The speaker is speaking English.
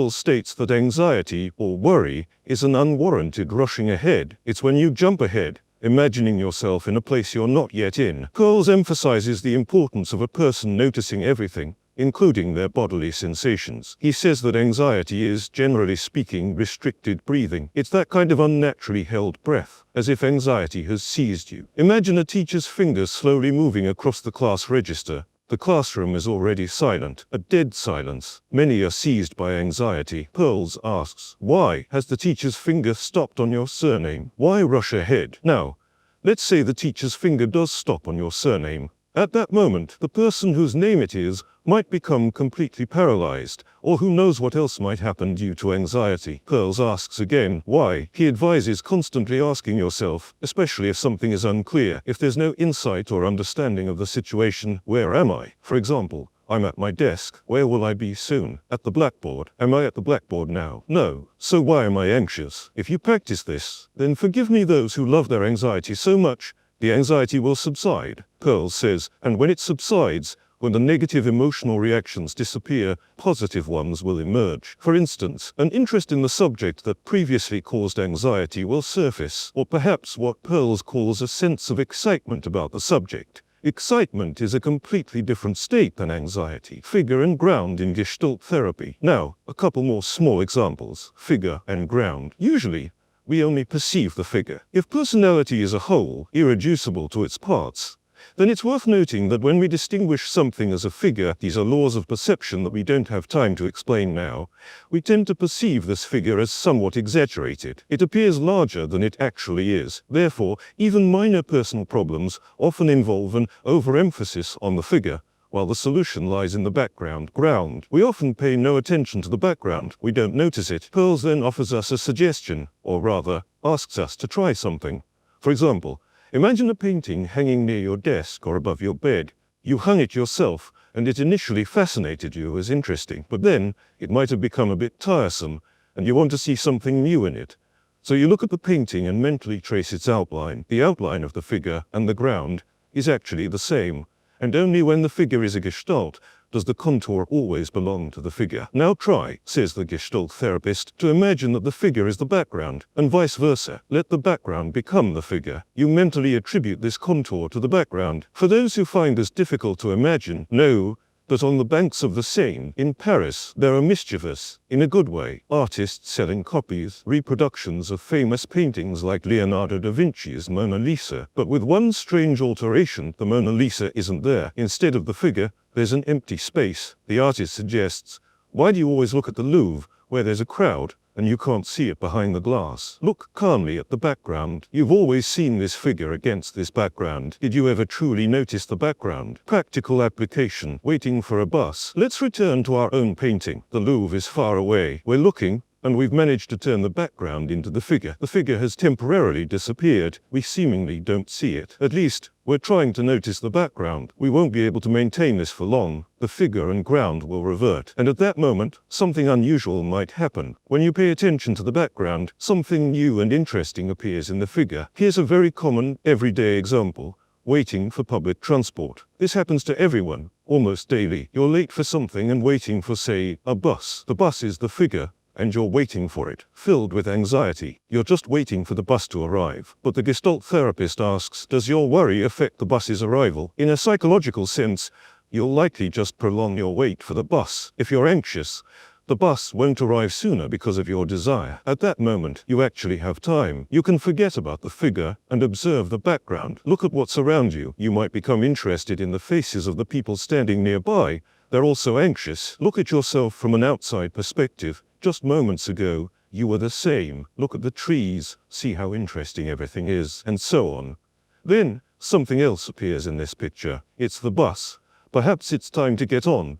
Pearl states that anxiety, or worry, is an unwarranted rushing ahead. It's when you jump ahead, imagining yourself in a place you're not yet in. Pearl emphasizes the importance of a person noticing everything, including their bodily sensations. He says that anxiety is, generally speaking, restricted breathing. It's that kind of unnaturally held breath, as if anxiety has seized you. Imagine a teacher's fingers slowly moving across the class register. The classroom is already silent, a dead silence. Many are seized by anxiety. Pearls asks, why has the teacher's finger stopped on your surname? Why rush ahead? Now, let's say the teacher's finger does stop on your surname. At that moment, the person whose name it is might become completely paralyzed, or who knows what else might happen due to anxiety. Pearls asks again, why? He advises constantly asking yourself, especially if something is unclear, if there's no insight or understanding of the situation, where am I? For example, I'm at my desk. Where will I be soon? At the blackboard. Am I at the blackboard now? No. So why am I anxious? If you practice this, then forgive me those who love their anxiety so much, the anxiety will subside. Pearl says, and when it subsides, when the negative emotional reactions disappear, positive ones will emerge. For instance, an interest in the subject that previously caused anxiety will surface, or perhaps what Pearl calls a sense of excitement about the subject. Excitement is a completely different state than anxiety. Figure and ground in Gestalt therapy. Now, a couple more small examples. Figure and ground. Usually, we only perceive the figure. If personality is a whole, irreducible to its parts, then it's worth noting that when we distinguish something as a figure, these are laws of perception that we don't have time to explain now, we tend to perceive this figure as somewhat exaggerated. It appears larger than it actually is. Therefore, even minor personal problems often involve an overemphasis on the figure, while the solution lies in the background, ground. We often pay no attention to the background. We don't notice it. Pearls then offers us a suggestion, or rather, asks us to try something. For example, imagine a painting hanging near your desk or above your bed. You hung it yourself, and it initially fascinated you as interesting, but then it might have become a bit tiresome, and you want to see something new in it. So you look at the painting and mentally trace its outline. The outline of the figure and the ground is actually the same. And only when the figure is a gestalt does the contour always belong to the figure. Now try, says the gestalt therapist, to imagine that the figure is the background, and vice versa. Let the background become the figure. You mentally attribute this contour to the background. For those who find this difficult to imagine, know that on the banks of the Seine, in Paris, there are mischievous, in a good way, artists selling copies, reproductions of famous paintings like Leonardo da Vinci's Mona Lisa. But with one strange alteration, the Mona Lisa isn't there. Instead of the figure, there's an empty space. The artist suggests, why do you always look at the Louvre, where there's a crowd, and you can't see it behind the glass? Look calmly at the background. You've always seen this figure against this background. Did you ever truly notice the background? Practical application. Waiting for a bus. Let's return to our own painting. The Louvre is far away. We're looking, and we've managed to turn the background into the figure. The figure has temporarily disappeared. We seemingly don't see it. At least, we're trying to notice the background. We won't be able to maintain this for long. The figure and ground will revert. And at that moment, something unusual might happen. When you pay attention to the background, something new and interesting appears in the figure. Here's a very common, everyday example. Waiting for public transport. This happens to everyone, almost daily. You're late for something and waiting for, say, a bus. The bus is the figure, and you're waiting for it, filled with anxiety. You're just waiting for the bus to arrive. But the Gestalt therapist asks, does your worry affect the bus's arrival? In a psychological sense, you'll likely just prolong your wait for the bus. If you're anxious, the bus won't arrive sooner because of your desire. At that moment, you actually have time. You can forget about the figure and observe the background. Look at what's around you. You might become interested in the faces of the people standing nearby. They're also anxious. Look at yourself from an outside perspective. Just moments ago, you were the same. Look at the trees, see how interesting everything is, and so on. Then, something else appears in this picture. It's the bus. Perhaps it's time to get on.